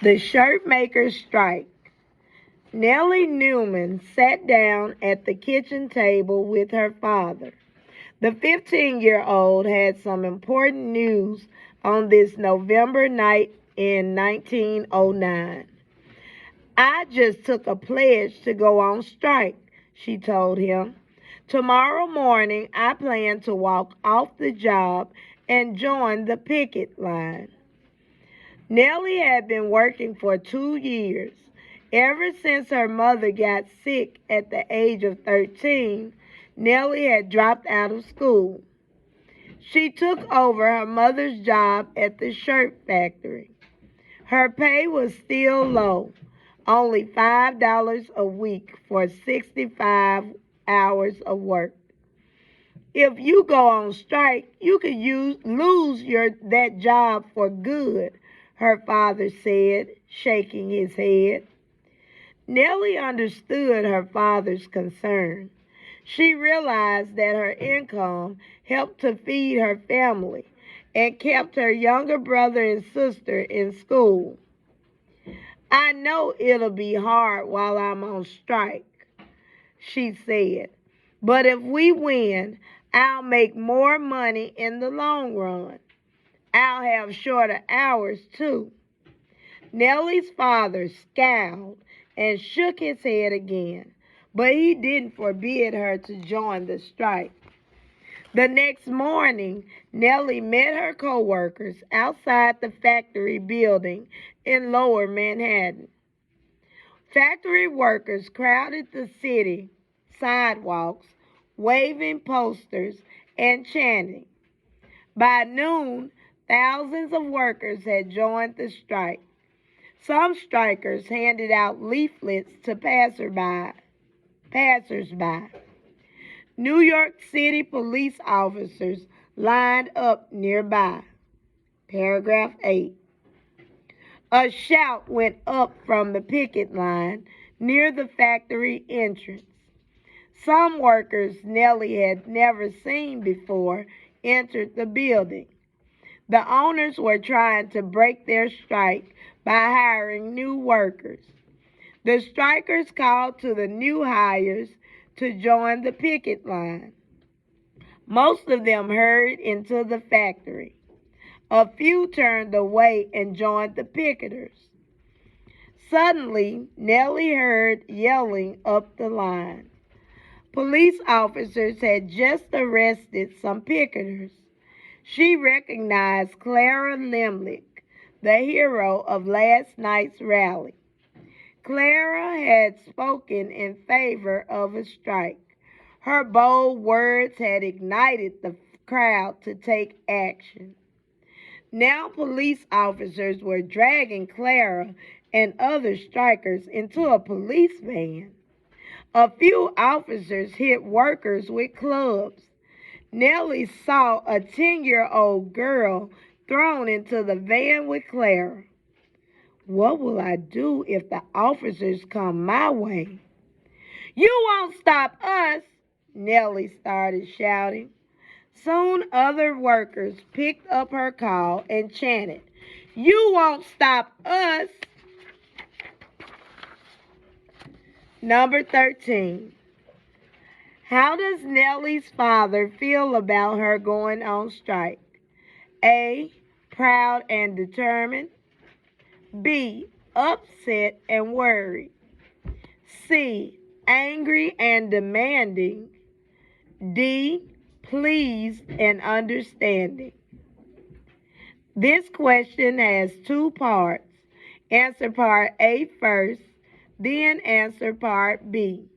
The Shirtmaker Strike. Nellie Newman sat down at the kitchen table with her father. The 15-year-old had some important news on this November night in 1909. "I just took a pledge to go on strike," she told him. "Tomorrow morning I plan to walk off the job and join the picket line." Nellie had been working for 2 years. Ever since her mother got sick at the age of 13, Nellie had dropped out of school. She took over her mother's job at the shirt factory. Her pay was still low, only $5 a week for 65 hours of work. "If you go on strike, you could lose that job for good," her father said, shaking his head. Nellie understood her father's concern. She realized that her income helped to feed her family and kept her younger brother and sister in school. "I know it'll be hard while I'm on strike," she said, "but if we win, I'll make more money in the long run. I'll have shorter hours, too." Nellie's father scowled and shook his head again, but he didn't forbid her to join the strike. The next morning, Nellie met her co-workers outside the factory building in Lower Manhattan. Factory workers crowded the city sidewalks, waving posters and chanting. By noon, thousands of workers had joined the strike. Some strikers handed out leaflets to passersby. New York City police officers lined up nearby. Paragraph 8. A shout went up from the picket line near the factory entrance. Some workers Nellie had never seen before entered the building. The owners were trying to break their strike by hiring new workers. The strikers called to the new hires to join the picket line. Most of them hurried into the factory. A few turned away and joined the picketers. Suddenly, Nellie heard yelling up the line. Police officers had just arrested some picketers. She recognized Clara Limlick, the hero of last night's rally. Clara had spoken in favor of a strike. Her bold words had ignited the crowd to take action. Now police officers were dragging Clara and other strikers into a police van. A few officers hit workers with clubs. Nellie saw a 10-year-old girl thrown into the van with Clara. "What will I do if the officers come my way?" "You won't stop us," Nellie started shouting. Soon other workers picked up her call and chanted, "You won't stop us." Number 13. How does Nellie's father feel about her going on strike? A. Proud and determined. B. Upset and worried. C. Angry and demanding. D. Pleased and understanding. This question has two parts. Answer part A first, then answer part B.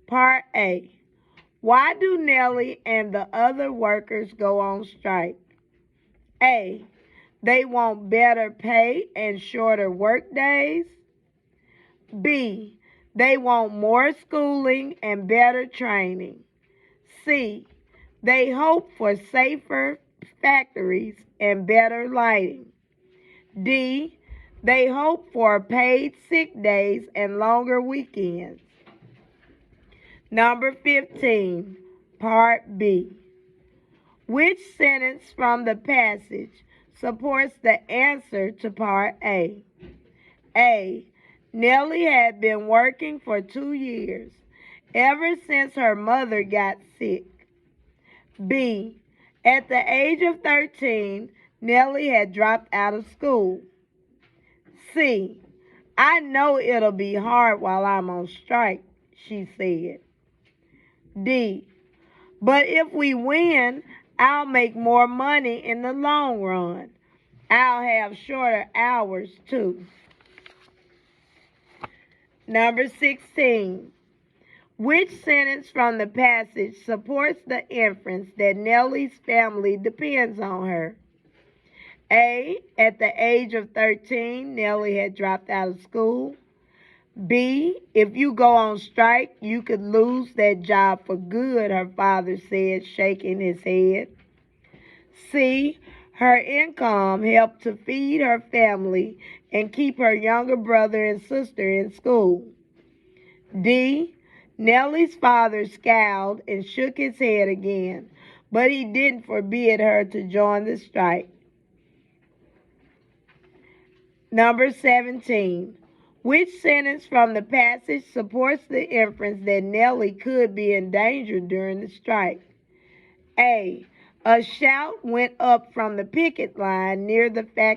Part A. Why do Nellie and the other workers go on strike? A. They want better pay and shorter work days. B. They want more schooling and better training. C. They hope for safer factories and better lighting. D. They hope for paid sick days and longer weekends. Number 15, Part B. Which sentence from the passage supports the answer to Part A? A. Nellie had been working for 2 years, ever since her mother got sick. B. At the age of 13, Nellie had dropped out of school. C. I know it'll be hard while I'm on strike, she said. D. But if we win, I'll make more money in the long run. I'll have shorter hours too. Number 16. Which sentence from the passage supports the inference that Nellie's family depends on her? A. At the age of 13, Nellie had dropped out of school. B. If you go on strike, you could lose that job for good, her father said, shaking his head. C. Her income helped to feed her family and keep her younger brother and sister in school. D. Nellie's father scowled and shook his head again, but he didn't forbid her to join the strike. Number 17. Which sentence from the passage supports the inference that Nellie could be in danger during the strike? A. A shout went up from the picket line near the factory